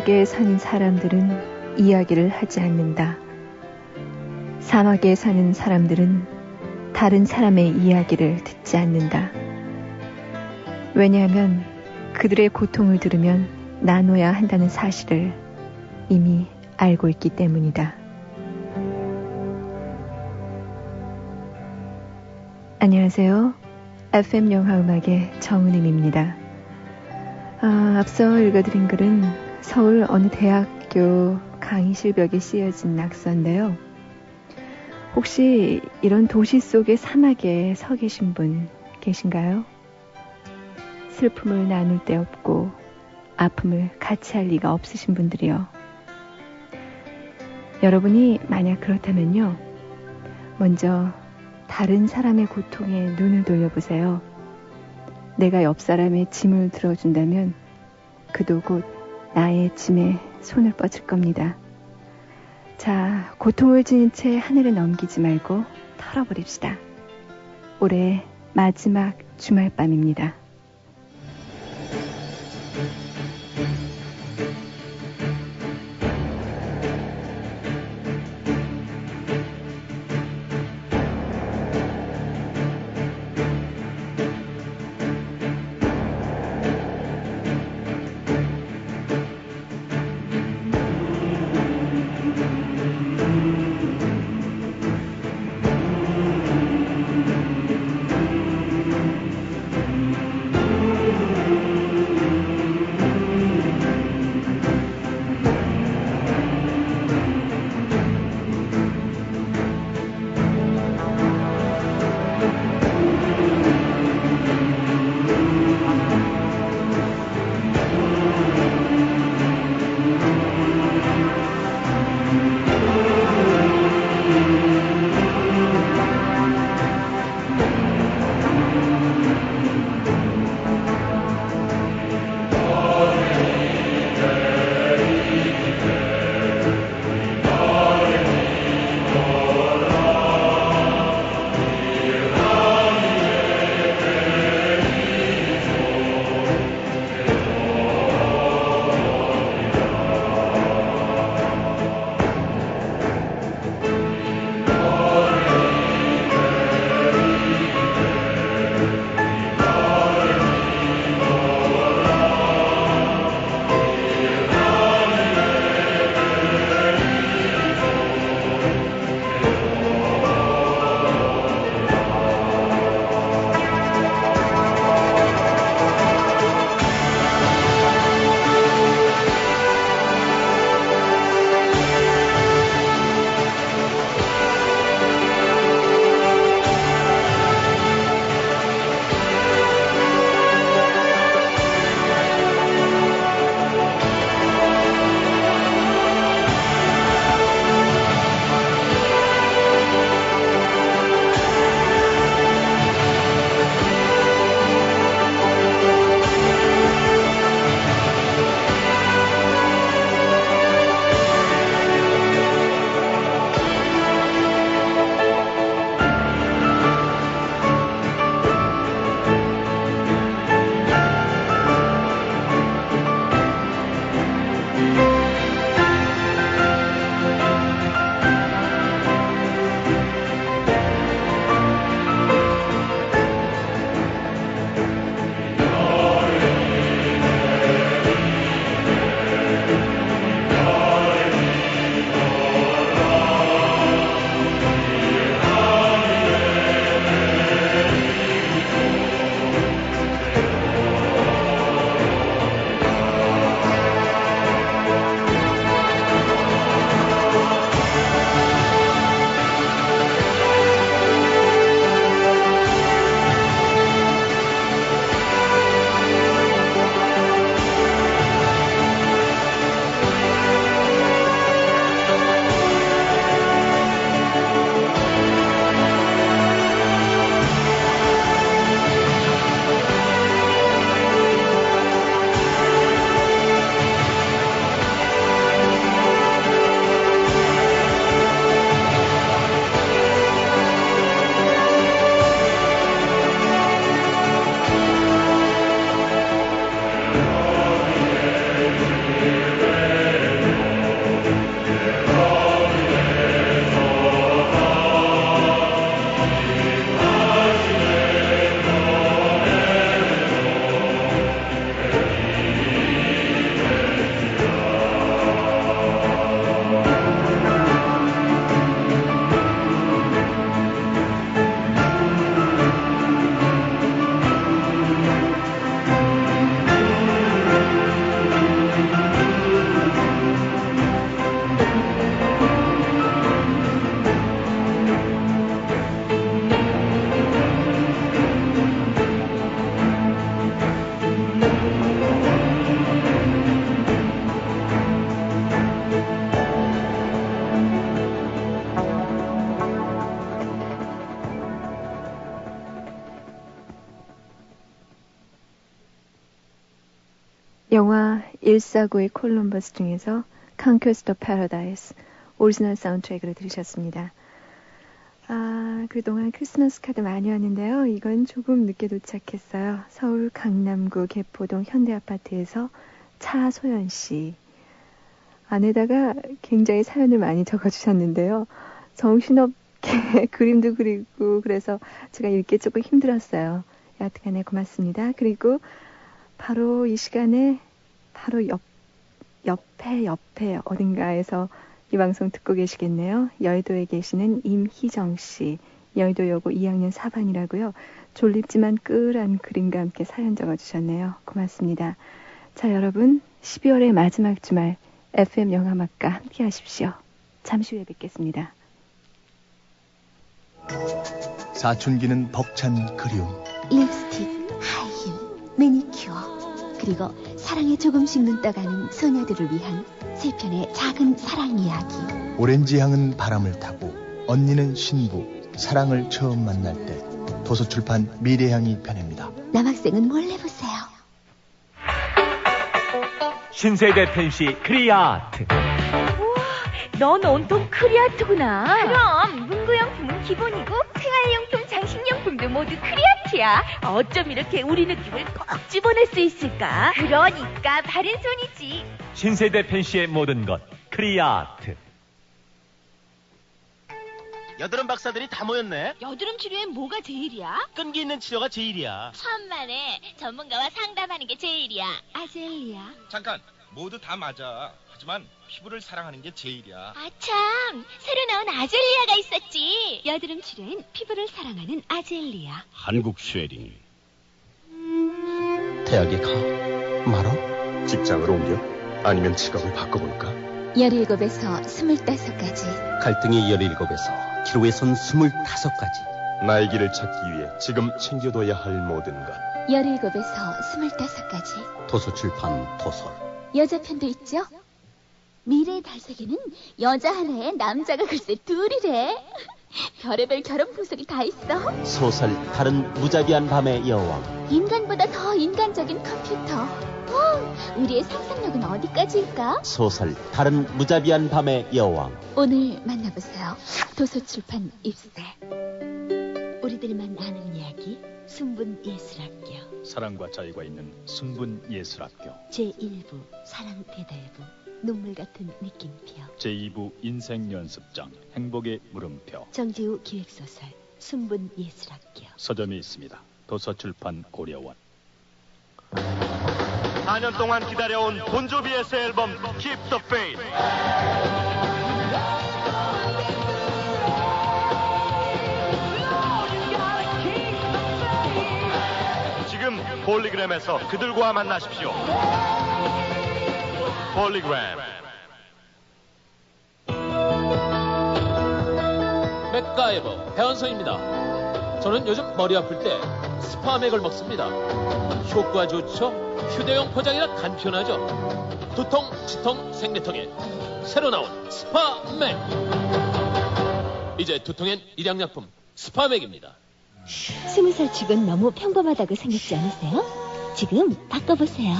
속에 사는 사람들은 이야기를 하지 않는다. 사막에 사는 사람들은 다른 사람의 이야기를 듣지 않는다. 왜냐하면 그들의 고통을 들으면 나눠야 한다는 사실을 이미 알고 있기 때문이다. 안녕하세요. FM 영화음악의 정은임입니다. 앞서 읽어드린 글은 서울 어느 대학교 강의실 벽에 쓰여진 낙서인데요. 혹시 이런 도시 속의 사막에 서 계신 분 계신가요? 슬픔을 나눌 데 없고 아픔을 같이 할 리가 없으신 분들이요. 여러분이 만약 그렇다면요. 먼저 다른 사람의 고통에 눈을 돌려보세요. 내가 옆 사람의 짐을 들어준다면 그도 곧 나의 짐에 손을 뻗을 겁니다. 자, 고통을 지닌 채 하늘을 넘기지 말고 털어버립시다. 올해 마지막 주말밤입니다. 영화 149의 콜럼버스 중에서 Conquest of Paradise 오리지널 사운드트랙으로 들으셨습니다. 그동안 크리스마스 카드 많이 왔는데요. 이건 조금 늦게 도착했어요. 서울 강남구 개포동 현대아파트에서 차소연 씨. 안에다가 굉장히 사연을 많이 적어주셨는데요. 정신없게 그림도 그리고 그래서 제가 읽기 조금 힘들었어요. 여하튼간에 고맙습니다. 그리고 바로 이 시간에 바로 옆에 어딘가에서 이 방송 듣고 계시겠네요. 여의도에 계시는 임희정 씨. 여의도여고 2학년 4반이라고요. 졸립지만 끄란 그림과 함께 사연 적어주셨네요. 고맙습니다. 자, 여러분 12월의 마지막 주말 FM 영화음악과 함께 하십시오. 잠시 후에 뵙겠습니다. 사춘기는 벅찬 그리움, 립스틱, 하이힐, 매니큐어, 그리고 사랑에 조금씩 눈떠가는 소녀들을 위한 세 편의 작은 사랑 이야기. 오렌지 향은 바람을 타고 언니는 신부, 사랑을 처음 만날 때 도서출판 미래향이 펴냅니다. 남학생은 몰래 보세요. 신세대 펜시 크리아트. 넌 온통 크리아트구나. 그럼 문구용품은 기본이고 생활용품, 장식용품도 모두 크리아트야. 어쩜 이렇게 우리 느낌을 꼭 집어낼 수 있을까? 그러니까 바른 손이지. 신세대 펜시의 모든 것 크리아트. 여드름 박사들이 다 모였네. 여드름 치료엔 뭐가 제일이야? 끈기 있는 치료가 제일이야. 천만에 전문가와 상담하는 게 제일이야. 아젤리아. 잠깐, 모두 다 맞아. 하지만 피부를 사랑하는 게 제일이야. 아참, 새로 나온 아젤리아가 있었지. 여드름 치료엔 피부를 사랑하는 아젤리아. 한국 쉐링. 대학에 가? 말아? 직장을 옮겨? 아니면 직업을 바꿔볼까? 17에서 25까지. 갈등이 17에서 기로에선 25가지. 나의 길을 찾기 위해 지금 챙겨둬야 할 모든 것. 17에서 25까지. 도서출판 도설. 여자 편도 있죠? 미래의 달색에는 여자 하나에 남자가 글쎄 둘이래. 별의별 결혼 풍속이 다 있어. 소설 다른 무자비한 밤의 여왕. 인간보다 더 인간적인 컴퓨터. 우리의 상상력은 어디까지일까? 소설 다른 무자비한 밤의 여왕. 오늘 만나보세요. 도서출판 입세. 우리들만 아는 이야기 순분예술학교. 사랑과 자유가 있는 순분예술학교. 제1부 사랑대달부 눈물 같은 느낌표. 제2부 인생연습장 행복의 물음표. 정지우 기획소설 순분예술학교. 서점이 있습니다. 도서출판 고려원. 4년 동안 기다려온 본조비의 새 앨범 Keep the Faith. 지금 폴리그램에서 그들과 만나십시오. 폴리그램. 맥가이버 배원성입니다. 저는 요즘 머리 아플 때 스파맥을 먹습니다. 효과 좋죠? 휴대용 포장이라 간편하죠. 두통, 치통, 생리통에 새로 나온 스파맥. 이제 두통엔 일양약품 스파맥입니다. 20살 치곤 너무 평범하다고 생각지 않으세요? 지금 바꿔보세요.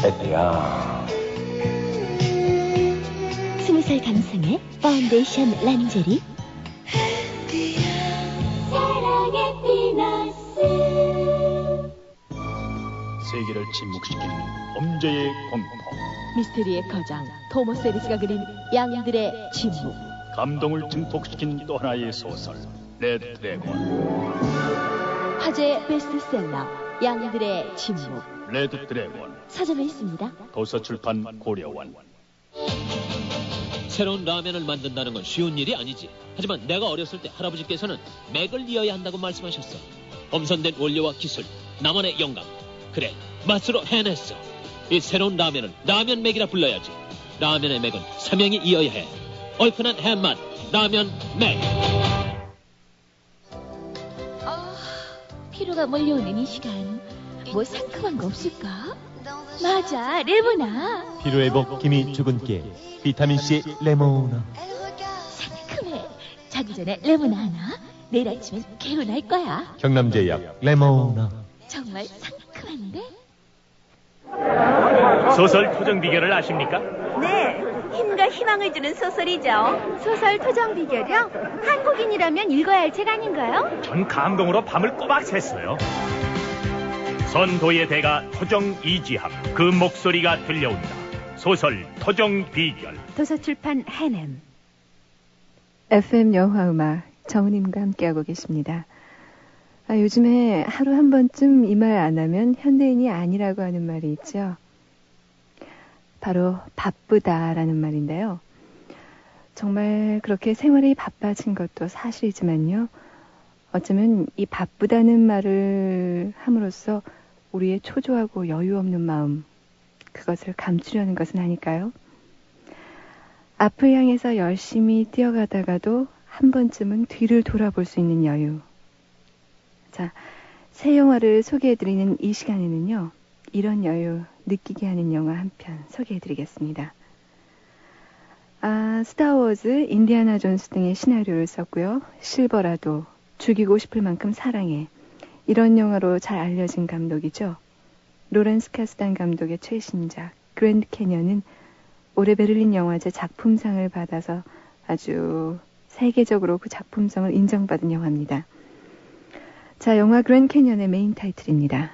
에띠야. 20살 감성의 파운데이션 란제리. 사랑의 피너스. 세계를 침묵시키는 범죄의 공포. 미스테리의 거장 토머스 에리스가 그린 양들의 침묵. 감동을 증폭시킨 또 하나의 소설 레드 드래곤. 화제의 베스트셀러 양들의 침묵. 레드 드래곤. 서점에 있습니다. 도서출판 고려원. 새로운 라면을 만든다는 건 쉬운 일이 아니지. 하지만 내가 어렸을 때 할아버지께서는 맥을 이어야 한다고 말씀하셨어. 엄선된 원료와 기술, 나만의 영감. 그래, 맛으로 해냈어. 이 새로운 라면은 라면 맥이라 불러야지. 라면의 맥은 삼형이 이어야 해. 얼큰한 해맛, 라면 맥. 피로가 몰려오는 이 시간 뭐 상큼한 거 없을까? 맞아, 레모나. 피로회복 기미 주근깨 비타민C 레모나. 상큼해. 자기 전에 레모나 하나. 내일 아침엔 개운할 거야. 경남제약 레모나. 정말 상큼. 캄캄한데? 소설 토정 비결을 아십니까? 네, 힘과 희망을 주는 소설이죠. 소설 토정 비결이요? 한국인이라면 읽어야 할 책 아닌가요? 전 감동으로 밤을 꼬박 샜어요. 선도의 대가 토정 이지함, 그 목소리가 들려온다. 소설 토정 비결. 도서출판 해냄. FM 영화음악 정은임과 함께하고 계십니다. 요즘에 하루 한 번쯤 이 말 안 하면 현대인이 아니라고 하는 말이 있죠. 바로 바쁘다라는 말인데요. 정말 그렇게 생활이 바빠진 것도 사실이지만요. 어쩌면 이 바쁘다는 말을 함으로써 우리의 초조하고 여유 없는 마음, 그것을 감추려는 것은 아닐까요? 앞을 향해서 열심히 뛰어가다가도 한 번쯤은 뒤를 돌아볼 수 있는 여유. 자, 새 영화를 소개해드리는 이 시간에는요, 이런 여유 느끼게 하는 영화 한 편 소개해드리겠습니다. 스타워즈, 인디아나 존스 등의 시나리오를 썼고요. 실버라도, 죽이고 싶을 만큼 사랑해. 이런 영화로 잘 알려진 감독이죠. 로렌스 카스탄 감독의 최신작 그랜드 캐년은 올해 베를린 영화제 작품상을 받아서 아주 세계적으로 그 작품성을 인정받은 영화입니다. 자, 영화 그랜드 캐년의 메인 타이틀입니다.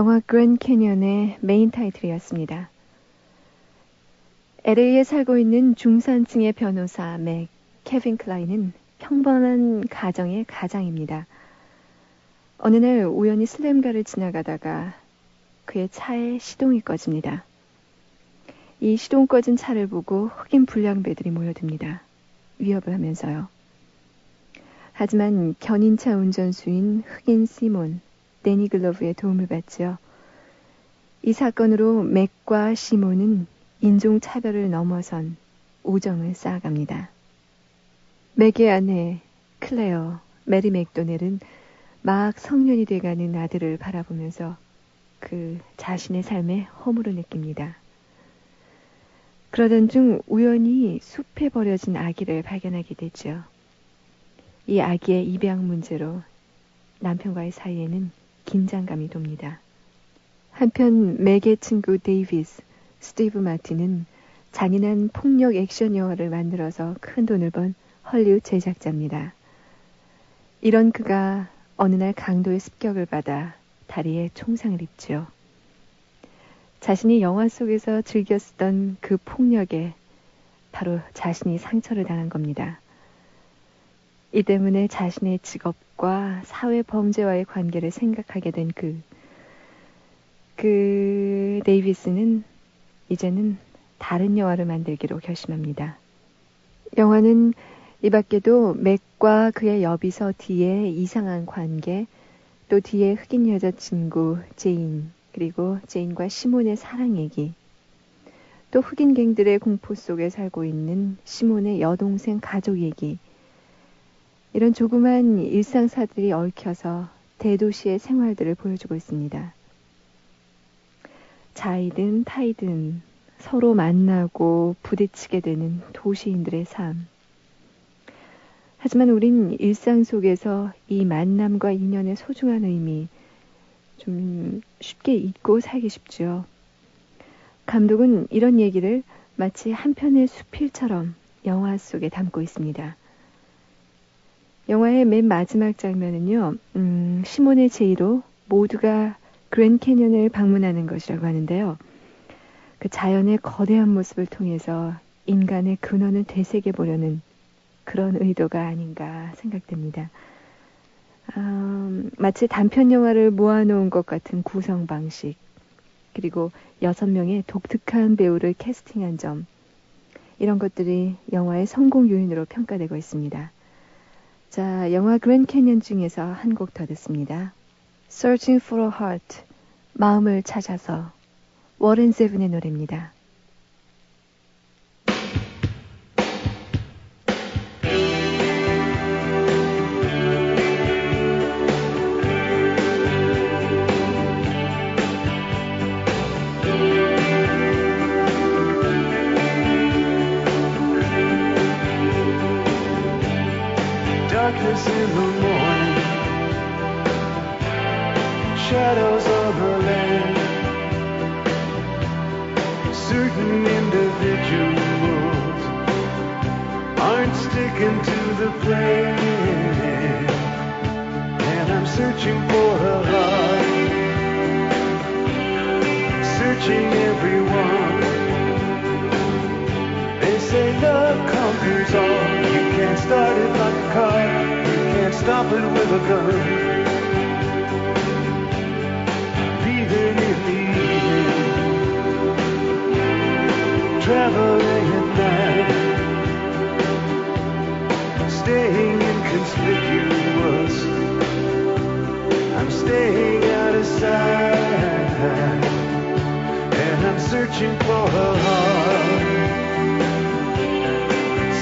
영화 그랜드 캐니언의 메인 타이틀이었습니다. LA에 살고 있는 중산층의 변호사 케빈 클라인은 평범한 가정의 가장입니다. 어느 날 우연히 슬램가를 지나가다가 그의 차에 시동이 꺼집니다. 이 시동 꺼진 차를 보고 흑인 불량배들이 모여듭니다. 위협을 하면서요. 하지만 견인차 운전수인 흑인 시몬, 데니 글러브의 도움을 받죠. 이 사건으로 맥과 시몬은 인종차별을 넘어선 우정을 쌓아갑니다. 맥의 아내 클레어, 메리 맥도넬은 막 성년이 돼가는 아들을 바라보면서 그 자신의 삶에 허물을 느낍니다. 그러던 중 우연히 숲에 버려진 아기를 발견하게 되죠. 이 아기의 입양 문제로 남편과의 사이에는 긴장감이 돕니다. 한편 맥의 친구 데이비스, 스티브 마틴은 잔인한 폭력 액션 영화를 만들어서 큰 돈을 번 헐리우드 제작자입니다. 이런 그가 어느 날 강도의 습격을 받아 다리에 총상을 입죠. 자신이 영화 속에서 즐겨 쓰던 그 폭력에 바로 자신이 상처를 당한 겁니다. 이 때문에 자신의 직업과 사회 범죄와의 관계를 생각하게 된 그 데이비스는 이제는 다른 영화를 만들기로 결심합니다. 영화는 이 밖에도 맥과 그의 여비서 디의 이상한 관계, 또 디의 흑인 여자친구 제인, 그리고 제인과 시몬의 사랑 얘기, 또 흑인 갱들의 공포 속에 살고 있는 시몬의 여동생 가족 얘기, 이런 조그만 일상사들이 얽혀서 대도시의 생활들을 보여주고 있습니다. 자이든 타이든 서로 만나고 부딪히게 되는 도시인들의 삶. 하지만 우린 일상 속에서 이 만남과 인연의 소중한 의미 좀 쉽게 잊고 살기 쉽죠. 감독은 이런 얘기를 마치 한편의 수필처럼 영화 속에 담고 있습니다. 영화의 맨 마지막 장면은요, 시몬의 제의로 모두가 그랜드 캐니언을 방문하는 것이라고 하는데요. 그 자연의 거대한 모습을 통해서 인간의 근원을 되새겨보려는 그런 의도가 아닌가 생각됩니다. 마치 단편 영화를 모아놓은 것 같은 구성 방식, 그리고 6명의 독특한 배우를 캐스팅한 점, 이런 것들이 영화의 성공 요인으로 평가되고 있습니다. 자, 영화 그랜드 캐니언 중에서 한 곡 더 듣습니다. Searching for a Heart, 마음을 찾아서, 워렌 세븐의 노래입니다. Darkness in the morning, shadows over land. Certain individuals aren't sticking to the plan, and I'm searching for a heart, searching everyone. They say love conquers all. You can't start it like a car, you can't stop it with a gun. Leaving in the evening, traveling at night, staying inconspicuous, I'm staying out of sight, and I'm searching for a heart,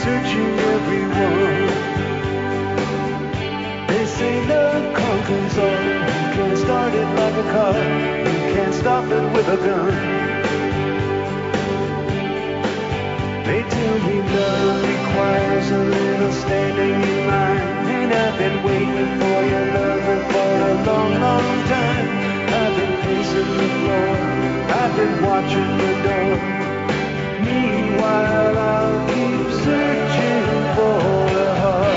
searching everyone. They say love conquers all. You can't start it like a car, you can't stop it with a gun. They tell me love requires a little standing in line, and I've been waiting for your love for a long, long time. I've been pacing the floor, I've been watching the door. Meanwhile I'll keep searching for a heart.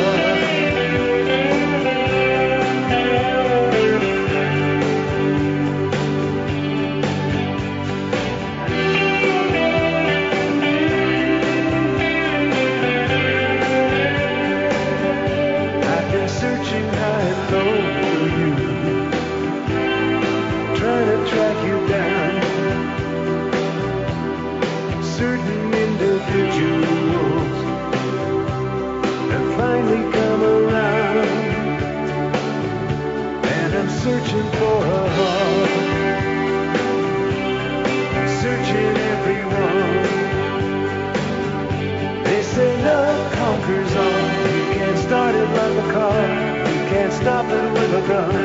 stop it with a gun.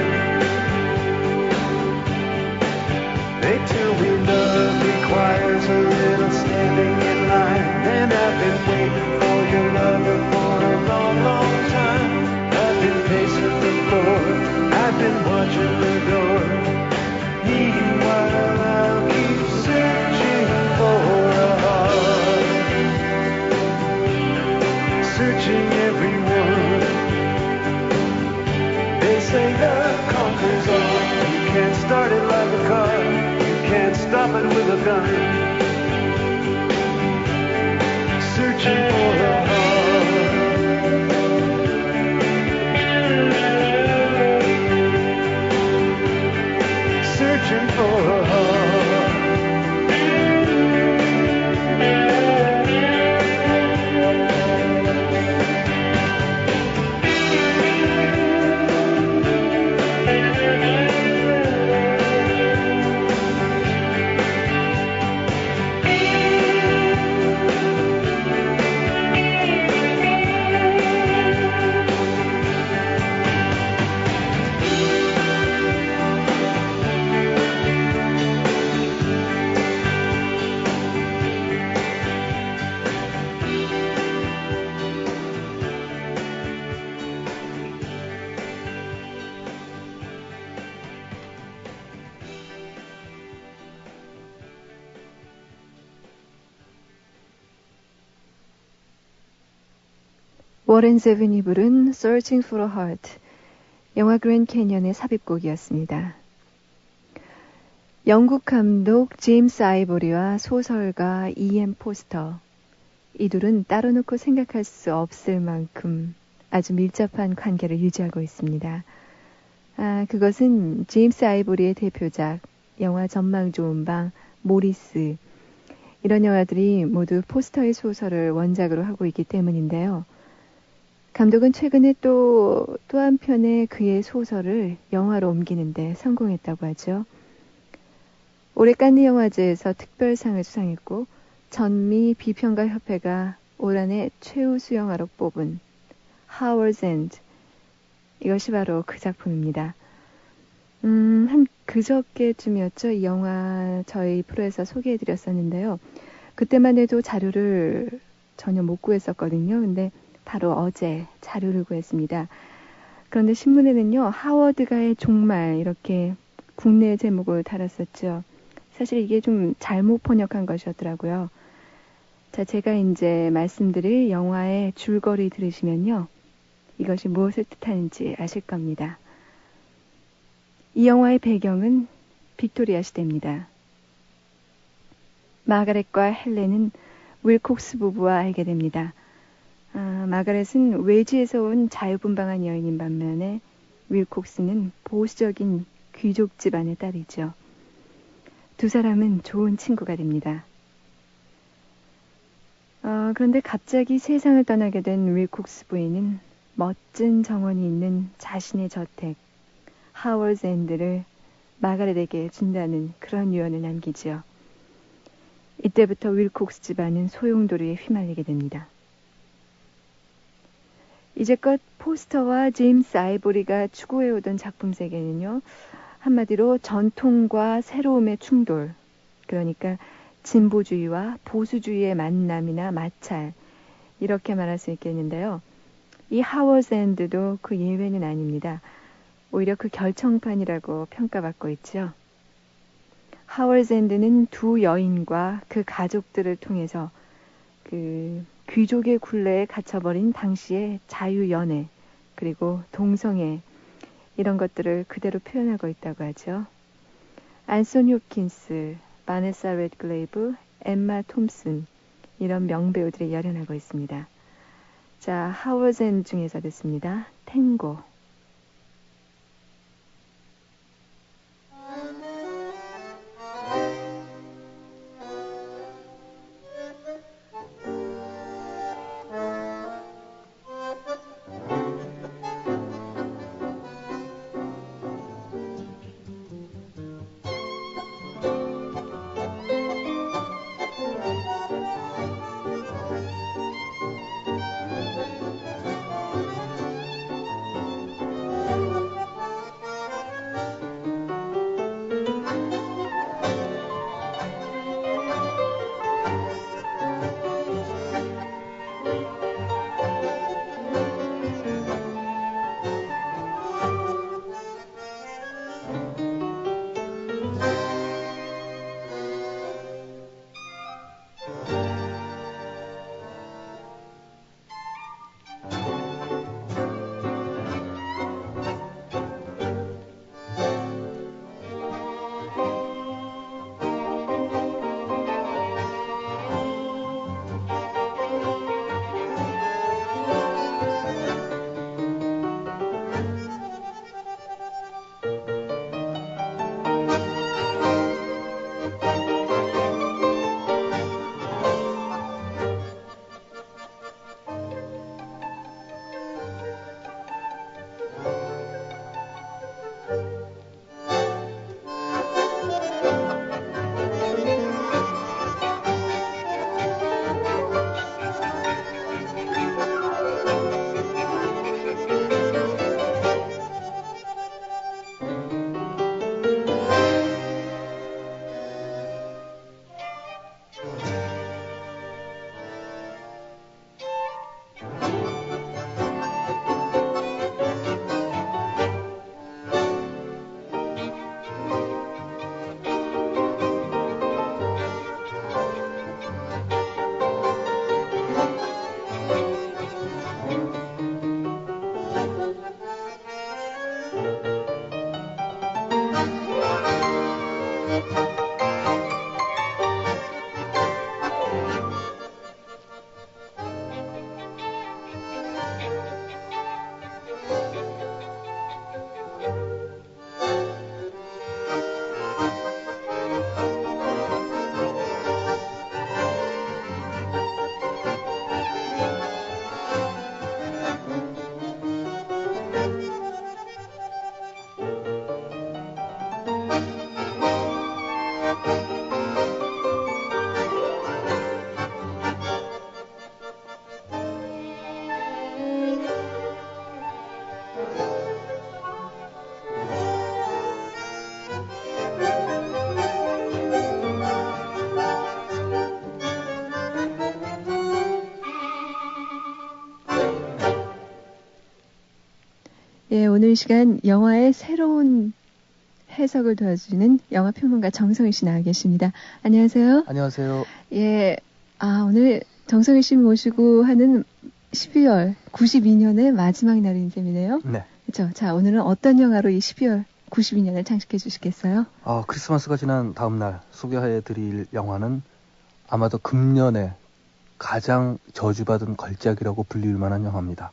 They tell me love requires a little standing in line, and I've been waiting for your lover for a long, long time. I've been pacing the floor, I've been watching the door. Meanwhile, I'll keep searching for a heart, searching everyone. They say love conquers all. You can't start it like a car, you can't stop it with a gun. Searching for a heart, searching for a heart. 워렌 제븐이 부른 Searching for a Heart, 영화 그랜드 캐니언의 삽입곡이었습니다. 영국 감독 제임스 아이보리와 소설가 E.M. 포스터, 이 둘은 따로 놓고 생각할 수 없을 만큼 아주 밀접한 관계를 유지하고 있습니다. 그것은 제임스 아이보리의 대표작, 영화 전망 좋은 방, 모리스, 이런 영화들이 모두 포스터의 소설을 원작으로 하고 있기 때문인데요. 감독은 최근에 또 한편의 그의 소설을 영화로 옮기는데 성공했다고 하죠. 올해 칸느 영화제에서 특별상을 수상했고 전미 비평가 협회가 올 한해 최우수 영화로 뽑은 Howards End, 이것이 바로 그 작품입니다. 한 그저께쯤이었죠. 이 영화 저희 프로에서 소개해드렸었는데요. 그때만 해도 자료를 전혀 못 구했었거든요. 근데 바로 어제 자료를 구했습니다. 그런데 신문에는요, 하워드가의 종말, 이렇게 국내 제목을 달았었죠. 사실 이게 좀 잘못 번역한 것이었더라고요. 자, 제가 이제 말씀드릴 영화의 줄거리 들으시면요, 이것이 무엇을 뜻하는지 아실 겁니다. 이 영화의 배경은 빅토리아 시대입니다. 마가렛과 헬렌은 윌콕스 부부와 알게 됩니다. 마가렛은 외지에서 온 자유분방한 여인인 반면에 윌콕스는 보수적인 귀족 집안의 딸이죠. 두 사람은 좋은 친구가 됩니다. 그런데 갑자기 세상을 떠나게 된 윌콕스 부인은 멋진 정원이 있는 자신의 저택, 하워드 엔드를 마가렛에게 준다는 그런 유언을 남기죠. 이때부터 윌콕스 집안은 소용돌이에 휘말리게 됩니다. 이제껏 포스터와 제임스 아이보리가 추구해오던 작품 세계는요, 한마디로 전통과 새로움의 충돌, 그러니까 진보주의와 보수주의의 만남이나 마찰, 이렇게 말할 수 있겠는데요. 이 하워드 엔드도 그 예외는 아닙니다. 오히려 그 결정판이라고 평가받고 있죠. 하워드 엔드는 두 여인과 그 가족들을 통해서 그 귀족의 굴레에 갇혀버린 당시의 자유연애, 그리고 동성애, 이런 것들을 그대로 표현하고 있다고 하죠. 안소니 홉킨스, 바네사 레드글레이브, 엠마 톰슨, 이런 명배우들이 열연하고 있습니다. 자, 하워드 엔드 중에서 듣습니다. 탱고. 예, 오늘 이 시간 영화의 새로운 해석을 도와주는 영화평론가 정성희 씨 나와 계십니다. 안녕하세요. 안녕하세요. 예, 오늘 정성희 씨 모시고 하는 12월 92년의 마지막 날인 셈이네요. 네. 그렇죠. 자, 오늘은 어떤 영화로 이 12월 92년을 장식해 주시겠어요? 크리스마스가 지난 다음 날 소개해드릴 영화는 아마도 금년에 가장 저주받은 걸작이라고 불릴 만한 영화입니다.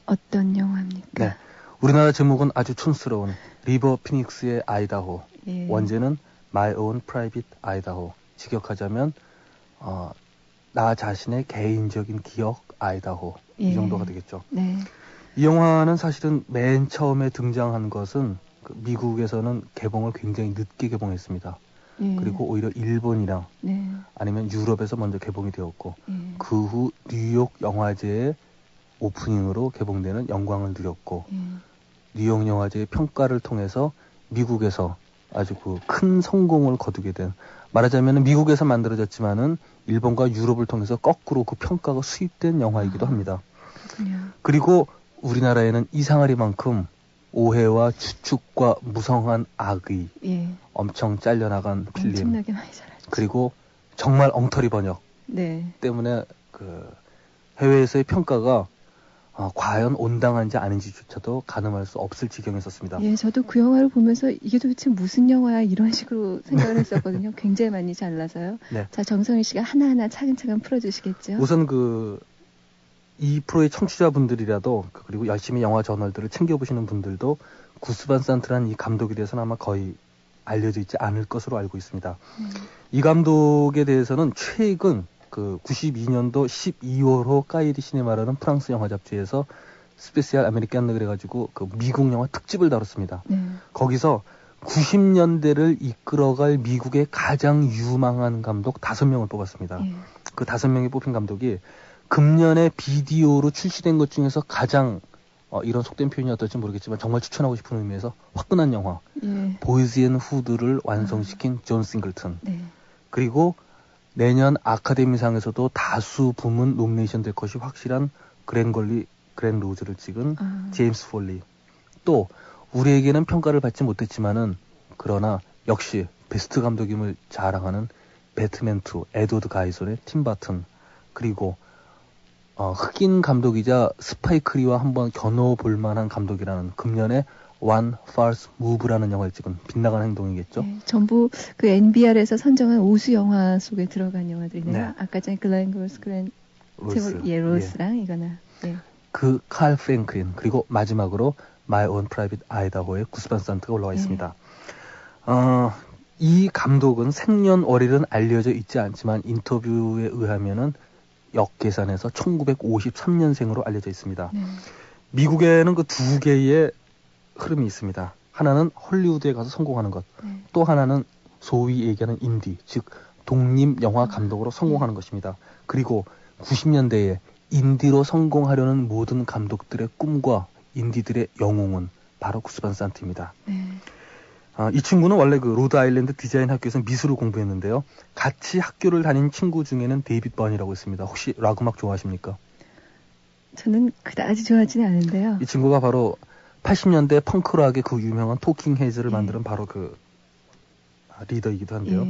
어떤 영화입니까? 네. 우리나라 제목은 아주 촌스러운 리버 피닉스의 아이다호. 예. 원제는 My Own Private Idaho. 직역하자면 나 자신의 개인적인 기억 아이다호. 예. 이 정도가 되겠죠. 네. 이 영화는 사실은 맨 처음에 등장한 것은 미국에서는 개봉을 굉장히 늦게 개봉했습니다. 예. 그리고 오히려 일본이랑 네. 아니면 유럽에서 먼저 개봉이 되었고 예. 그 후 뉴욕 영화제의 오프닝으로 개봉되는 영광을 누렸고 예. 뉴욕 영화제의 평가를 통해서 미국에서 아주 큰 성공을 거두게 된, 말하자면 미국에서 만들어졌지만은 일본과 유럽을 통해서 거꾸로 그 평가가 수입된 영화이기도 합니다. 그렇군요. 그리고 우리나라에는 이상하리만큼 오해와 추측과 무성한 악의, 예. 엄청 잘려나간 필름, 엄청나게 많이 잘하죠. 그리고 정말 엉터리 번역 네. 때문에 해외에서의 평가가 과연 온당한지 아닌지조차도 가늠할 수 없을 지경이었습니다. 예, 저도 그 영화를 보면서 이게 도대체 무슨 영화야 이런 식으로 생각을 했었거든요. 굉장히 많이 잘라서요. 네. 자, 정성희 씨가 하나하나 차근차근 풀어주시겠죠? 우선 이 프로의 청취자분들이라도 그리고 열심히 영화 저널들을 챙겨보시는 분들도 구스 반 산트라는 이 감독에 대해서는 아마 거의 알려져 있지 않을 것으로 알고 있습니다. 이 감독에 대해서는 최근 92년도 12월호 까이리 시네마라는 프랑스 영화 잡지에서 스페시알 아메리칸 그래가지고 미국 영화 특집을 다뤘습니다. 거기서 90년대를 이끌어갈 미국의 가장 유망한 감독 5명을 뽑았습니다. 그 5명이 뽑힌 감독이 금년에 비디오로 출시된 것 중에서 가장 이런 속된 표현이 어떨지 모르겠지만 정말 추천하고 싶은 의미에서 화끈한 영화 보이즈 앤 후드를 완성시킨 존 싱글턴, 그리고 내년 아카데미상에서도 다수 부문 노미네이션 될 것이 확실한 그랜 로즈를 찍은 제임스 폴리, 또 우리에게는 평가를 받지 못했지만은 그러나 역시 베스트 감독임을 자랑하는 배트맨2 에드워드 가이손의 팀 바튼, 그리고 흑인 감독이자 스파이크리와 한번 겨눠볼 만한 감독이라는 금년에 One False Move라는 영화를 찍은 빗나간 행동이겠죠. 네, 전부 NBR에서 선정한 우수 영화 속에 들어간 영화들이네요. 네. 아까 전에 글렌 로스, 로스랑 이거나. 네. 칼 프랭클린, 그리고 마지막으로 My Own Private Idaho의 구스 반 산트가 올라와 있습니다. 이 감독은 생년월일은 알려져 있지 않지만 인터뷰에 의하면은 역계산해서 1953년생으로 알려져 있습니다. 미국에는 두 개의 흐름이 있습니다. 하나는 헐리우드에 가서 성공하는 것, 또 하나는 소위 얘기하는 인디, 즉 독립 영화 감독으로 성공하는 것입니다. 그리고 90년대에 인디로 성공하려는 모든 감독들의 꿈과 인디들의 영웅은 바로 구스 반 산트입니다. 이 친구는 원래 로드 아일랜드 디자인 학교에서 미술을 공부했는데요. 같이 학교를 다닌 친구 중에는 데이빗 번이라고 있습니다. 혹시 락 음악 좋아하십니까? 저는 그다지 좋아하지는 않은데요. 이 친구가 바로 80년대 펑크락의 유명한 토킹 헤즈를 만드는 바로 리더이기도 한데요.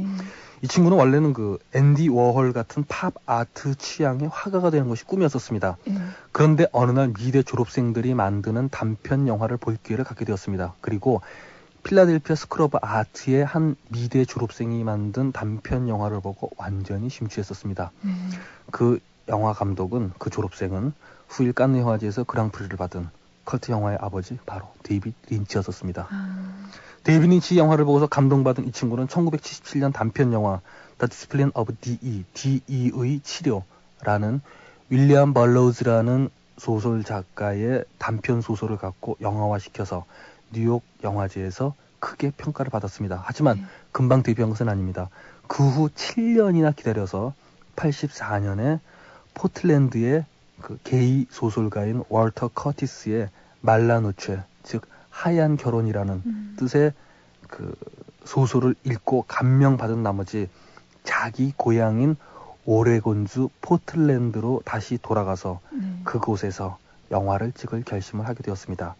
이 친구는 원래는 앤디 워홀 같은 팝 아트 취향의 화가가 되는 것이 꿈이었었습니다. 그런데 어느 날 미대 졸업생들이 만드는 단편 영화를 볼 기회를 갖게 되었습니다. 그리고 필라델피아 스쿨 오브 아트의 한 미대 졸업생이 만든 단편 영화를 보고 완전히 심취했었습니다. 그 영화 감독은, 그 졸업생은 후일 칸느 영화제에서 그랑프리를 받은 컬트 영화의 아버지, 바로 데이빗 린치였었습니다. 데이빗 린치 영화를 보고서 감동받은 이 친구는 1977년 단편 영화 The Discipline of D.E. DE의 치료라는 윌리엄 벌로우즈라는 소설 작가의 단편 소설을 갖고 영화화시켜서 뉴욕 영화제에서 크게 평가를 받았습니다. 하지만 금방 데뷔한 것은 아닙니다. 그 후 7년이나 기다려서 84년에 포틀랜드의 게이 소설가인 월터 커티스의 말라노체, 즉 하얀 결혼이라는 뜻의 소설을 읽고 감명받은 나머지 자기 고향인 오레곤주 포틀랜드로 다시 돌아가서 그곳에서 영화를 찍을 결심을 하게 되었습니다.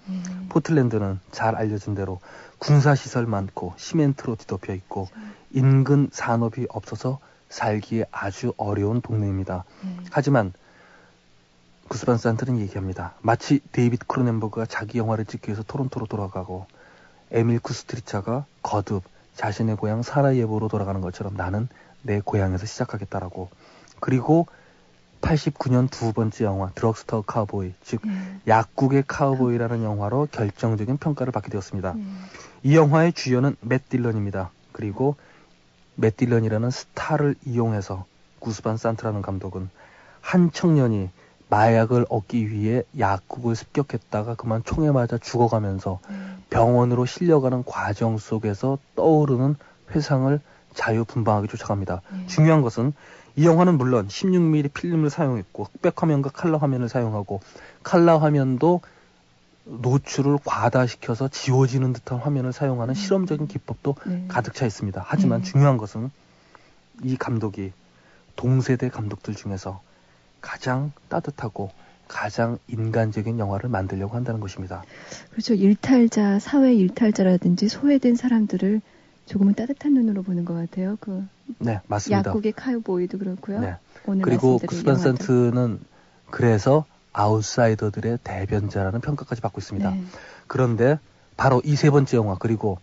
포틀랜드는 잘 알려진 대로 군사시설 많고 시멘트로 뒤덮여 있고 인근 산업이 없어서 살기에 아주 어려운 동네입니다. 하지만 구스 반 산트는 얘기합니다. 마치 데이비드 크로넨버그가 자기 영화를 찍기 위해서 토론토로 돌아가고 에밀 쿠스트리차가 거듭 자신의 고향 사라예보로 돌아가는 것처럼 나는 내 고향에서 시작하겠다라고. 그리고 89년 두 번째 영화 드럭스토어 카우보이, 즉 약국의 카우보이라는 영화로 결정적인 평가를 받게 되었습니다. 이 영화의 주연은 맷 딜런입니다. 그리고 맷 딜런이라는 스타를 이용해서 구스 반 산트라는 감독은 한 청년이 마약을 얻기 위해 약국을 습격했다가 그만 총에 맞아 죽어가면서 병원으로 실려가는 과정 속에서 떠오르는 회상을 자유분방하게 쫓아갑니다. 중요한 것은 이 영화는 물론 16mm 필름을 사용했고 흑백 화면과 칼라 화면을 사용하고 칼라 화면도 노출을 과다시켜서 지워지는 듯한 화면을 사용하는 실험적인 기법도 가득 차 있습니다. 하지만 중요한 것은 이 감독이 동세대 감독들 중에서 가장 따뜻하고 가장 인간적인 영화를 만들려고 한다는 것입니다. 그렇죠. 일탈자, 사회 일탈자라든지 소외된 사람들을 조금은 따뜻한 눈으로 보는 것 같아요. 네, 맞습니다. 약국의 카우보이도 그렇고요. 네. 오늘 그리고 구스 반 산트는 그래서 아웃사이더들의 대변자라는 평가까지 받고 있습니다. 네. 그런데 바로 이 세 번째 영화, 그리고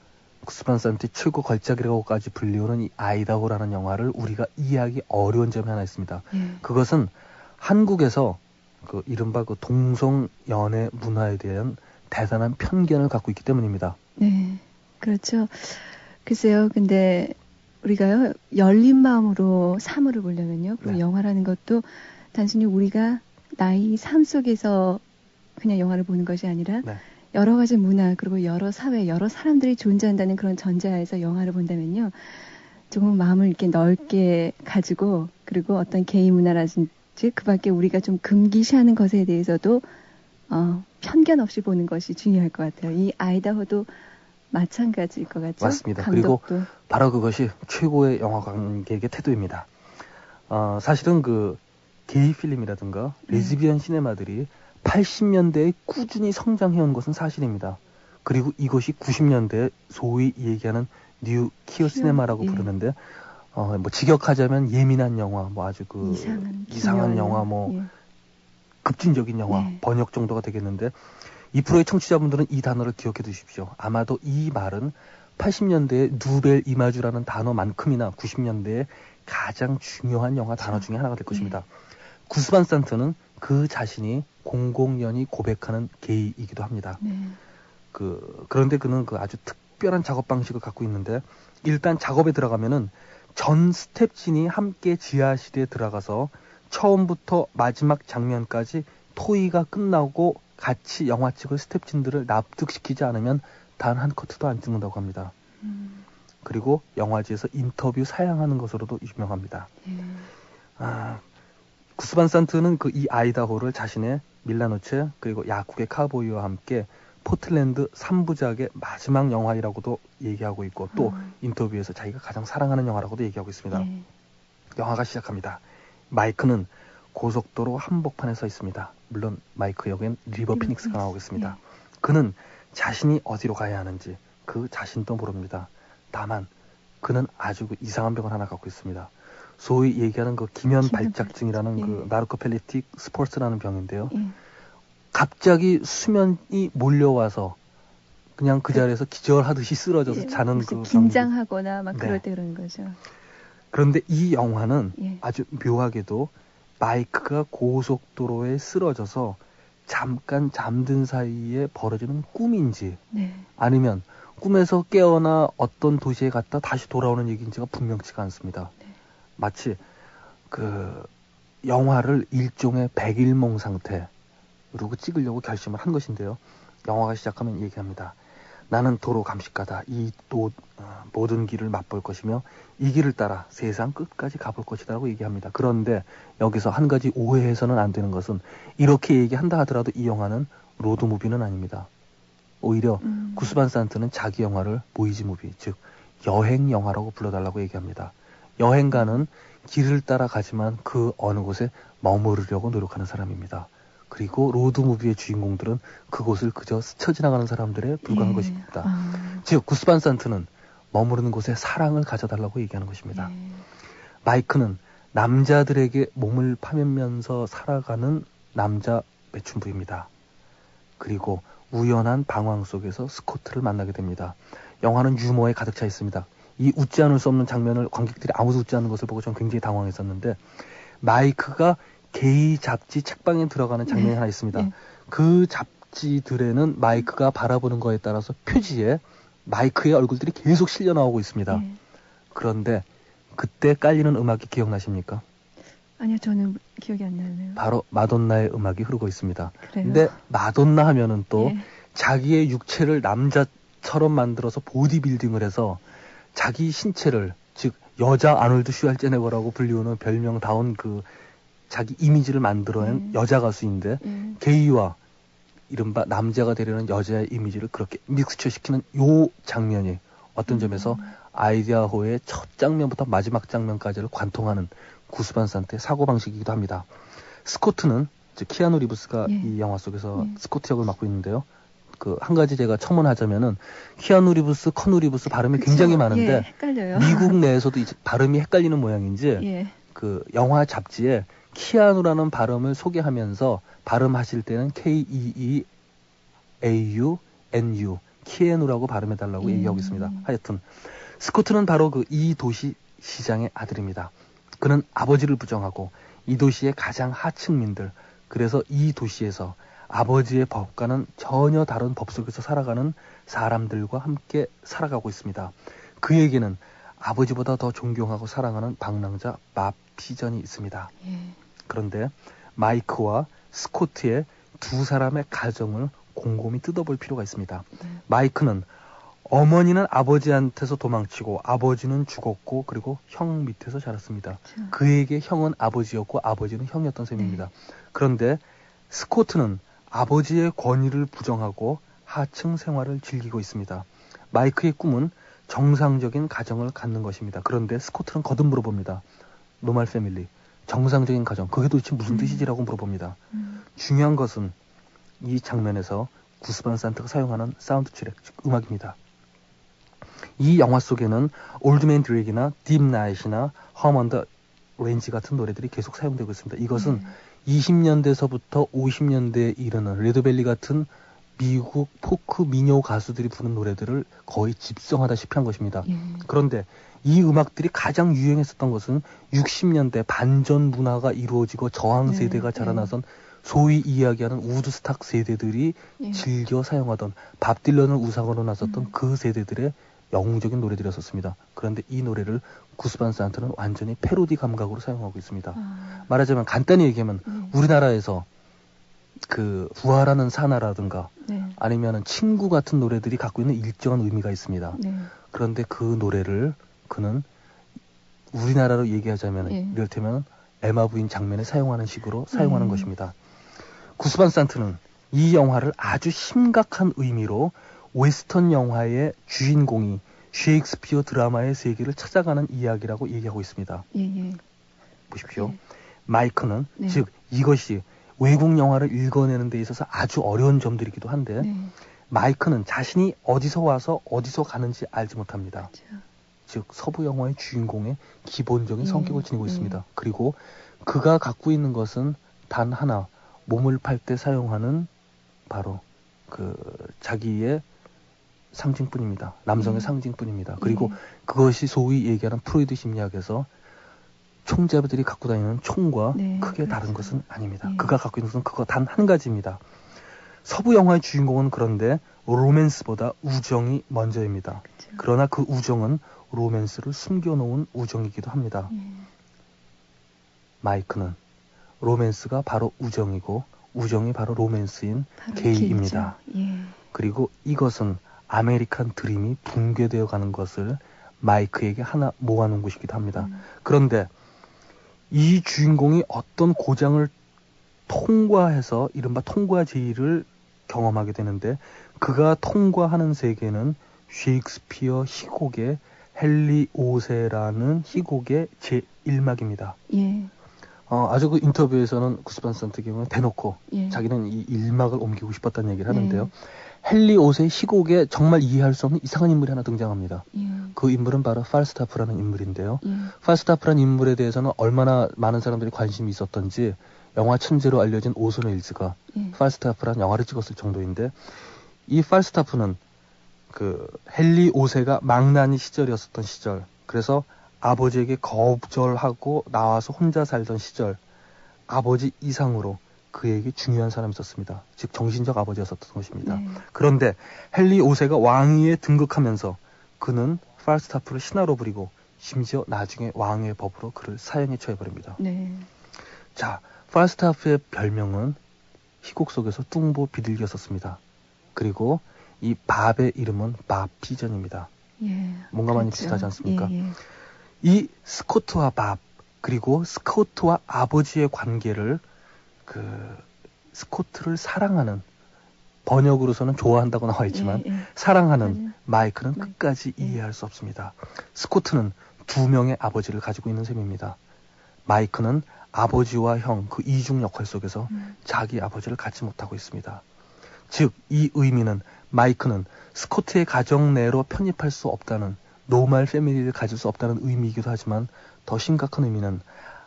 구스 반 산트의 최고 걸작이라고까지 불리우는 이 아이다호라는 영화를 우리가 이해하기 어려운 점이 하나 있습니다. 그것은 한국에서 이른바 동성 연애 문화에 대한 대단한 편견을 갖고 있기 때문입니다. 네, 그렇죠. 글쎄요, 근데 우리가요, 열린 마음으로 사물을 보려면요, 그 영화라는 것도 단순히 우리가 나의 삶 속에서 그냥 영화를 보는 것이 아니라 여러 가지 문화, 그리고 여러 사회, 여러 사람들이 존재한다는 그런 전제하에서 영화를 본다면요, 조금 마음을 이렇게 넓게 가지고, 그리고 어떤 게이 문화라든지 그 밖에 우리가 좀 금기시하는 것에 대해서도 편견 없이 보는 것이 중요할 것 같아요. 이 아이다호도 마찬가지일 것 같죠? 맞습니다. 감독도. 그리고 바로 그것이 최고의 영화 관객의 태도입니다. 사실은 게이 필름이라든가 레즈비언 시네마들이 80년대에 꾸준히 성장해온 것은 사실입니다. 그리고 이것이 90년대에 소위 얘기하는 뉴 키어 시네마라고 부르는데 직역하자면 예민한 영화, 아주 이상한 영화, 급진적인 영화, 번역 정도가 되겠는데, 이 프로의 청취자분들은 이 단어를 기억해 두십시오. 아마도 이 말은 80년대에 누벨 이마주라는 단어만큼이나 90년대에 가장 중요한 영화 단어 중에 하나가 될 것입니다. 구스 반 산트는 그 자신이 00년이 고백하는 게이이기도 합니다. 그런데 그는 아주 특별한 작업 방식을 갖고 있는데, 일단 작업에 들어가면은 전 스텝진이 함께 지하실에 들어가서 처음부터 마지막 장면까지 토의가 끝나고 같이 영화 찍을 스텝진들을 납득시키지 않으면 단 한 커트도 안 찍는다고 합니다. 그리고 영화제에서 인터뷰 사양하는 것으로도 유명합니다. 구스 반 산트는 이 아이다호를 자신의 밀라노체 그리고 약국의 카우보이와 함께 포틀랜드 3부작의 마지막 영화이라고도 얘기하고 있고, 또 인터뷰에서 자기가 가장 사랑하는 영화라고도 얘기하고 있습니다. 영화가 시작합니다. 마이크는 고속도로 한복판에 서 있습니다. 물론 마이크 역엔 리버 피닉스가 나오고 있습니다. 그는 자신이 어디로 가야 하는지 그 자신도 모릅니다. 다만 그는 아주 이상한 병을 하나 갖고 있습니다. 소위 얘기하는 기면 발작증이라는 나르코펠리틱 스포츠라는 병인데요. 갑자기 수면이 몰려와서 그냥 그 자리에서 기절하듯이 쓰러져서 자는 긴장하거나 막 그럴 때 그러는 거죠. 그런데 이 영화는 아주 묘하게도 마이크가 고속도로에 쓰러져서 잠깐 잠든 사이에 벌어지는 꿈인지 아니면 꿈에서 깨어나 어떤 도시에 갔다 다시 돌아오는 얘기인지가 분명치가 않습니다. 마치 영화를 일종의 백일몽 상태로 찍으려고 결심을 한 것인데요. 영화가 시작하면 얘기합니다. 나는 도로 감식가다. 모든 길을 맛볼 것이며 이 길을 따라 세상 끝까지 가볼 것이다 라고 얘기합니다. 그런데 여기서 한 가지 오해해서는 안 되는 것은, 이렇게 얘기한다 하더라도 이 영화는 로드무비는 아닙니다. 오히려 구스 반 산트는 자기 영화를 보이지 무비, 즉 여행 영화라고 불러달라고 얘기합니다. 여행가는 길을 따라 가지만 그 어느 곳에 머무르려고 노력하는 사람입니다. 그리고 로드무비의 주인공들은 그곳을 그저 스쳐 지나가는 사람들에 불과한 것입니다. 즉 구스 반 산트는 머무르는 곳에 사랑을 가져달라고 얘기하는 것입니다. 마이크는 남자들에게 몸을 파면면서 살아가는 남자 매춘부입니다. 그리고 우연한 방황 속에서 스코트를 만나게 됩니다. 영화는 유머에 가득 차 있습니다. 이 웃지 않을 수 없는 장면을 관객들이 아무도 웃지 않는 것을 보고 전 굉장히 당황했었는데, 마이크가 게이 잡지 책방에 들어가는 장면이 하나 있습니다. 그 잡지들에는 마이크가 바라보는 거에 따라서 표지에 마이크의 얼굴들이 계속 실려 나오고 있습니다. 그런데 그때 깔리는 음악이 기억나십니까? 아니요, 저는 기억이 안 나네요. 바로 마돈나의 음악이 흐르고 있습니다. 그래요? 근데 마돈나 하면은 또 자기의 육체를 남자처럼 만들어서 보디빌딩을 해서 자기 신체를, 즉 여자 아놀드 슈왈제네거라고 불리우는 별명다운 그 자기 이미지를 만들어낸 여자 가수인데, 게이와 이른바 남자가 되려는 여자의 이미지를 그렇게 믹스처시키는 요 장면이 어떤 점에서 아이디아호의 첫 장면부터 마지막 장면까지를 관통하는 구스 반 산트의 사고방식이기도 합니다. 스코트는, 즉 키아누 리브스가 이 영화 속에서 스코트 역을 맡고 있는데요. 그 한 가지 제가 첨언하자면은 키아누 리브스, 커누 리브스 발음이 굉장히 많은데 헷갈려요. 미국 내에서도 이 발음이 헷갈리는 모양인지 그 영화 잡지에 키아누라는 발음을 소개하면서 발음하실 때는 K-E-E-A-U-N-U 키에누라고 발음해달라고 얘기하고 있습니다. 하여튼 스코트는 바로 그 이 도시 시장의 아들입니다. 그는 아버지를 부정하고 이 도시의 가장 하층민들, 그래서 이 도시에서 아버지의 법과는 전혀 다른 법 속에서 살아가는 사람들과 함께 살아가고 있습니다. 그에게는 아버지보다 더 존경하고 사랑하는 방랑자 마피전이 있습니다. 그런데 마이크와 스코트의 두 사람의 가정을 곰곰이 뜯어볼 필요가 있습니다. 마이크는 어머니는 아버지한테서 도망치고 아버지는 죽었고 그리고 형 밑에서 자랐습니다. 그에게 형은 아버지였고 아버지는 형이었던 셈입니다. 그런데 스코트는 아버지의 권위를 부정하고 하층 생활을 즐기고 있습니다. 마이크의 꿈은 정상적인 가정을 갖는 것입니다. 그런데 스코트는 거듭 물어봅니다. 노멀 패밀리, 정상적인 가정, 그게 도대체 무슨 뜻이지라고 물어봅니다. 중요한 것은 이 장면에서 구스 반 산트가 사용하는 사운드 트랙, 즉 음악입니다. 이 영화 속에는 올드맨 드랙이나 딥 나잇이나 홈 언 더 렌지 같은 노래들이 계속 사용되고 있습니다. 이것은 20년대에서부터 50년대에 이르는 레드벨리 같은 미국 포크 민요 가수들이 부르는 노래들을 거의 집성하다시피 한 것입니다. 그런데 이 음악들이 가장 유행했었던 것은 60년대 반전 문화가 이루어지고 저항 세대가 자라나선 소위 이야기하는 우드스탁 세대들이 즐겨 사용하던, 밥 딜런을 우상으로 나섰던 그 세대들의 영웅적인 노래들이었습니다. 그런데 이 노래를 구스 반 산트는 완전히 패로디 감각으로 사용하고 있습니다. 말하자면 간단히 얘기하면 우리나라에서 그 부활하는 사나라든가 아니면 친구 같은 노래들이 갖고 있는 일정한 의미가 있습니다. 그런데 그 노래를 그는 우리나라로 얘기하자면 이를테면 에마 부인 장면에 사용하는 식으로 사용하는 것입니다. 구스 반 산트는 이 영화를 아주 심각한 의미로 웨스턴 영화의 주인공이 셰익스피어 드라마의 세계를 찾아가는 이야기라고 얘기하고 있습니다. 보십시오. 마이크는 즉 이것이 외국 영화를 읽어내는 데 있어서 아주 어려운 점들이기도 한데 마이크는 자신이 어디서 와서 어디서 가는지 알지 못합니다. 즉 서부 영화의 주인공의 기본적인 성격을 지니고 있습니다. 그리고 그가 갖고 있는 것은 단 하나, 몸을 팔 때 사용하는 바로 그 자기의 상징뿐입니다. 남성의 상징뿐입니다. 그리고 그것이 소위 얘기하는 프로이드 심리학에서 총잡이들이 갖고 다니는 총과 크게 다른 것은 아닙니다. 그가 갖고 있는 것은 그거 단 한 가지입니다. 서부 영화의 주인공은 그런데 로맨스보다 우정이 먼저입니다. 그러나 그 우정은 로맨스를 숨겨놓은 우정이기도 합니다. 마이크는 로맨스가 바로 우정이고 우정이 바로 로맨스인 게이입니다. 그리고 이것은 아메리칸 드림이 붕괴되어 가는 것을 마이크에게 하나 모아놓은 것이기도 합니다. 그런데 이 주인공이 어떤 고장을 통과해서 이른바 통과 제의를 경험하게 되는데 그가 통과하는 세계는 셰익스피어 희곡의 헨리 5세라는 희곡의 제1막입니다. 아주 그 인터뷰에서는 구스반 산트 경우는 대놓고 예. 자기는 이 일막을 옮기고 싶었다는 얘기를 하는데요. 예. 헨리 5세의 희곡에 정말 이해할 수 없는 이상한 인물이 하나 등장합니다. 예. 그 인물은 바로 팔스타프라는 인물인데요. 예. 팔스타프라는 인물에 대해서는 얼마나 많은 사람들이 관심이 있었던지 영화 천재로 알려진 오슨 웨일즈가 예. 팔스타프라는 영화를 찍었을 정도인데, 이 팔스타프는 그 헨리 5세가 망나니 시절이었었던 시절, 그래서 아버지에게 거절하고 나와서 혼자 살던 시절, 아버지 이상으로 그에게 중요한 사람이 있었습니다. 즉 정신적 아버지였었던 것입니다. 네. 그런데 헨리 5세가 왕위에 등극하면서 그는 팔스타프를 신하로 부리고 심지어 나중에 왕의 법으로 그를 사형에 처해버립니다. 네. 자, 팔스타프의 별명은 희곡 속에서 뚱보 비둘기였었습니다. 그리고 이 밥의 이름은 밥 피전입니다. 예. 뭔가 많이 그렇죠. 비슷하지 않습니까? 예, 예. 이 스코트와 밥, 그리고 스코트와 아버지의 관계를 스코트를 사랑하는, 번역으로서는 좋아한다고 나와 있지만 예, 예. 사랑하는 마이크는 끝까지 이해할 수 없습니다. 스코트는 두 명의 아버지를 가지고 있는 셈입니다. 마이크는 아버지와 형, 그 이중 역할 속에서 자기 아버지를 갖지 못하고 있습니다. 즉, 이 의미는 마이크는 스코트의 가정 내로 편입할 수 없다는, 노멀 패밀리를 가질 수 없다는 의미이기도 하지만, 더 심각한 의미는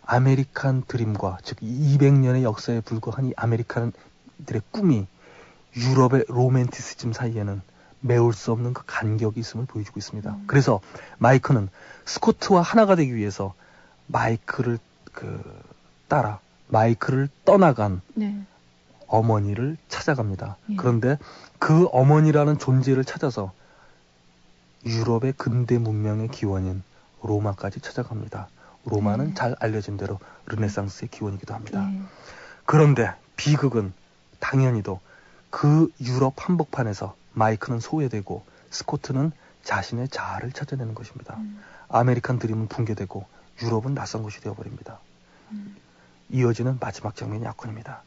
아메리칸 드림과, 즉 200년의 역사에 불과한 이 아메리칸들의 꿈이 유럽의 로맨티시즘 사이에는 메울 수 없는 그 간격이 있음을 보여주고 있습니다. 그래서 마이크는 스코트와 하나가 되기 위해서 마이크를 따라 마이크를 떠나간 네. 어머니를 찾아갑니다. 예. 그런데 그 어머니라는 존재를 찾아서 유럽의 근대 문명의 기원인 로마까지 찾아갑니다. 로마는 잘 알려진 대로 르네상스의 기원이기도 합니다. 예. 그런데 비극은 당연히도 그 유럽 한복판에서 마이크는 소외되고 스코트는 자신의 자아를 찾아내는 것입니다. 아메리칸 드림은 붕괴되고 유럽은 낯선 곳이 되어버립니다. 이어지는 마지막 장면이 약혼입니다.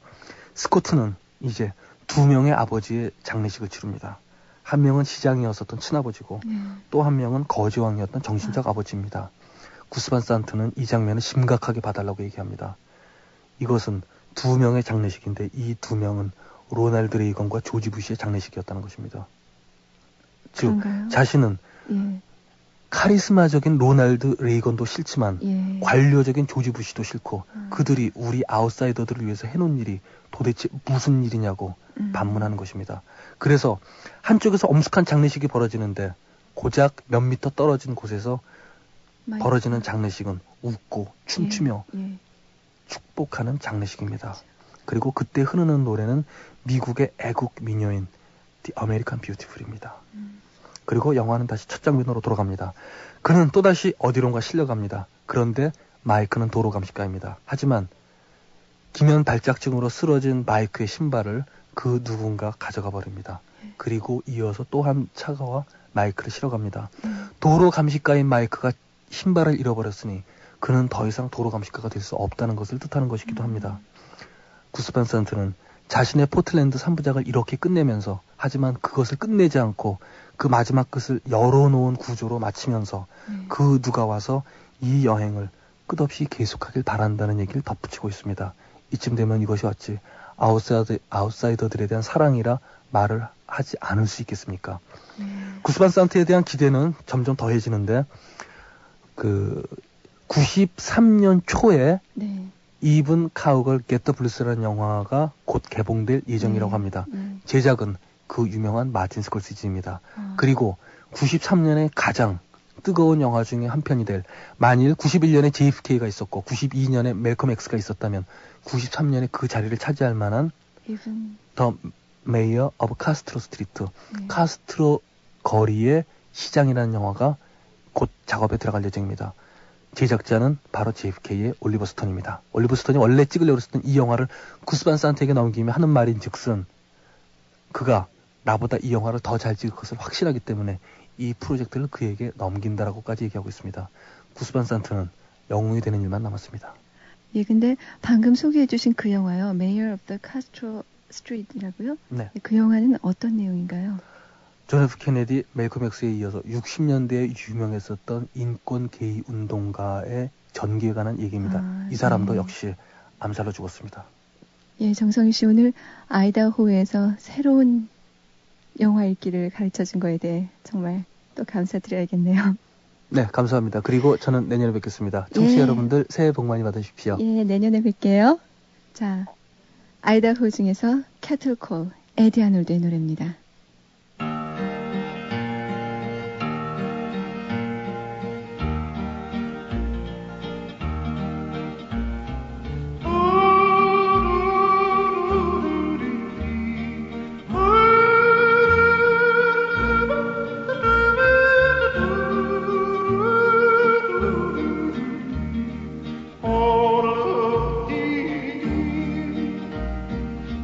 스코트는 이제 두 명의 아버지의 장례식을 치릅니다. 한 명은 시장이었었던 친아버지고 또 한 명은 거지왕이었던 정신적 아버지입니다. 구스반 산트는 이 장면을 심각하게 봐달라고 얘기합니다. 이것은 두 명의 장례식인데 이 두 명은 로널드 레이건과 조지 부시의 장례식이었다는 것입니다. 즉, 그런가요? 자신은 예. 카리스마적인 로널드 레이건도 싫지만 예. 관료적인 조지 부시도 싫고 그들이 우리 아웃사이더들을 위해서 해놓은 일이 도대체 무슨 일이냐고 반문하는 것입니다. 그래서 한쪽에서 엄숙한 장례식이 벌어지는데 고작 몇 미터 떨어진 곳에서 벌어지는 장례식은 웃고 춤추며 예. 축복하는 장례식입니다. 그리고 그때 흐르는 노래는 미국의 애국 민요인 The American Beautiful입니다. 그리고 영화는 다시 첫 장면으로 돌아갑니다. 그는 또다시 어디론가 실려갑니다. 그런데 마이크는 도로 감식가입니다. 하지만 기면 발작증으로 쓰러진 마이크의 신발을 그 누군가 가져가 버립니다. 그리고 이어서 또 한 차가 마이크를 실어갑니다. 도로 감식가인 마이크가 신발을 잃어버렸으니 그는 더 이상 도로 감식가가 될 수 없다는 것을 뜻하는 것이기도 합니다. 구스반 산트는 자신의 포틀랜드 3부작을 이렇게 끝내면서, 하지만 그것을 끝내지 않고 그 마지막 끝을 열어놓은 구조로 마치면서 그 누가 와서 이 여행을 끝없이 계속하길 바란다는 얘기를 덧붙이고 있습니다. 이쯤 되면 이것이 어찌 아웃사이더들에 대한 사랑이라 말을 하지 않을 수 있겠습니까? 구스반 산트에 대한 기대는 점점 더해지는데 93년 초에 이븐 카우걸 겟 더 블루스라는 영화가 곧 개봉될 예정이라고 합니다. 제작은 그 유명한 마틴 스콜시지입니다. 그리고 93년에 가장 뜨거운 영화 중에 한 편이 될, 만일 91년에 JFK가 있었고 92년에 멜컴 X가 있었다면 93년에 그 자리를 차지할 만한 더 메이어 오브 카스트로 스트리트, 카스트로 거리의 시장이라는 영화가 곧 작업에 들어갈 예정입니다. 제작자는 바로 JFK의 올리버 스톤입니다. 올리버 스톤이 원래 찍으려고 했었던 이 영화를 구스반 산트에게 넘기며 하는 말인 즉슨, 그가 나보다 이 영화를 더 잘 찍을 것을 확신하기 때문에 이 프로젝트를 그에게 넘긴다라고까지 얘기하고 있습니다. 구스반 산트는 영웅이 되는 일만 남았습니다. 예, 근데 방금 소개해 주신 그 영화요, Mayor of the Castro Street이라고요? 네. 그 영화는 어떤 내용인가요? 존 F 케네디, 멜컴 X에 이어서 60년대에 유명했었던 인권 개의 운동가의 전기에 관한 얘기입니다. 이 사람도 역시 암살로 죽었습니다. 예, 정성희 씨 오늘 아이다호에서 새로운 영화 읽기를 가르쳐준 거에 대해 정말 또 감사드려야겠네요. 네, 감사합니다. 그리고 저는 내년에 뵙겠습니다. 청취자 여러분들 새해 복 많이 받으십시오. 예, 내년에 뵐게요. 자, 아이다호 중에서 캐틀콜, 에디 아놀드의 노래입니다.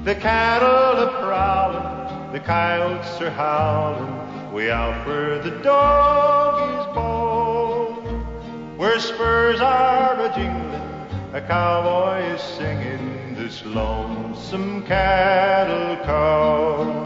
The cattle are prowling, the coyotes are howling, way out where the doggies bawl. Where spurs are a-jingling, a cowboy is singing this lonesome cattle call.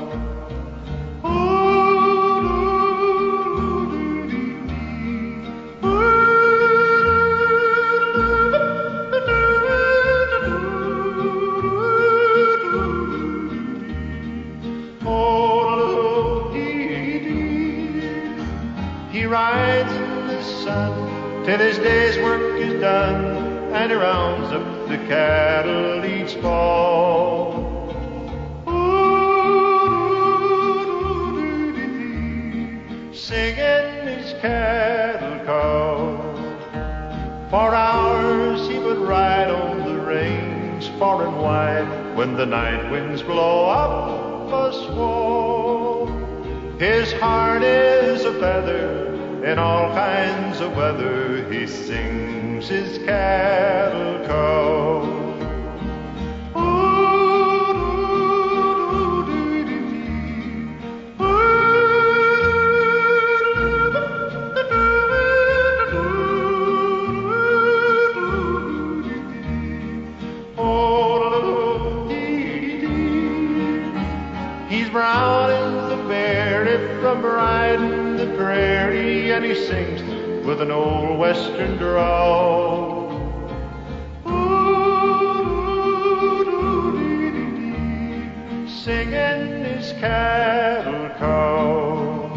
He rides in the sun till his day's work is done, and he rounds up the cattle each fall. Singing his cattle call. For hours he would ride on the range far and wide, when the night winds blow up a squall. His heart is a feather in all kinds of weather. He sings his cattle call. He's brown as the berry from riding the prairie, and he sings with an old western drawl. Singing his cattle call.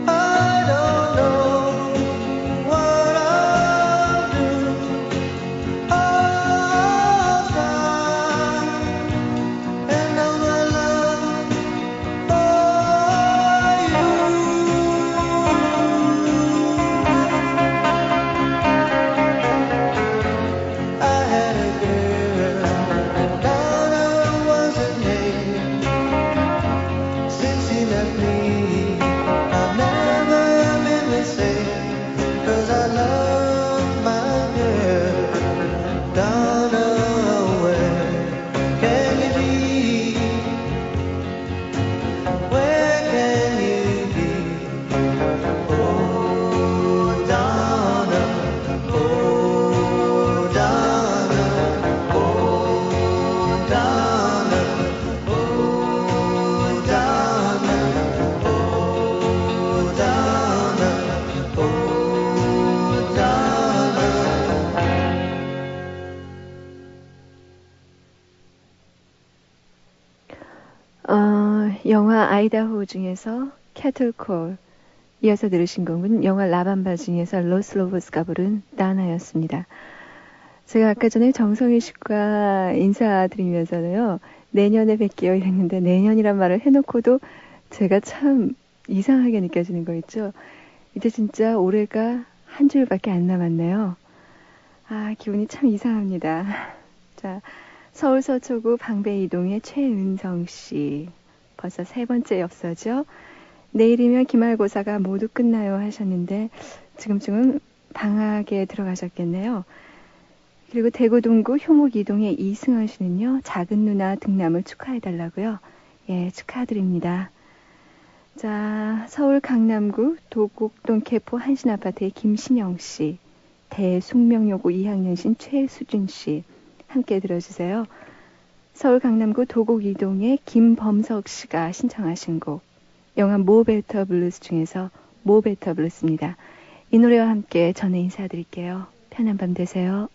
I don't 영화 아이다호 중에서 캐틀콜, 이어서 들으신 곡은 영화 라밤바 중에서 로스 로보스가 부른 나나였습니다. 제가 아까 전에 정성희 씨과 인사드리면서요, 내년에 뵐게요 이랬는데 내년이란 말을 해놓고도 제가 참 이상하게 느껴지는 거 있죠. 이제 진짜 올해가 한 줄밖에 안 남았네요. 아, 기분이 참 이상합니다. 자, 서울 서초구 방배 이동의 최은성 씨. 벌써 3번째 엽서죠. 내일이면 기말고사가 모두 끝나요 하셨는데 지금쯤은 방학에 들어가셨겠네요. 그리고 대구 동구 효목 이동의 이승원 씨는요. 작은 누나 등남을 축하해달라고요. 예, 축하드립니다. 자, 서울 강남구 도곡동 개포 한신아파트의 김신영 씨, 대숙명여고 2학년신 최수준 씨 함께 들어주세요. 서울 강남구 도곡 이동의 김범석 씨가 신청하신 곡, 영화 모베터 블루스 중에서 모베터 블루스입니다. 이 노래와 함께 저는 인사드릴게요. 편한 밤 되세요.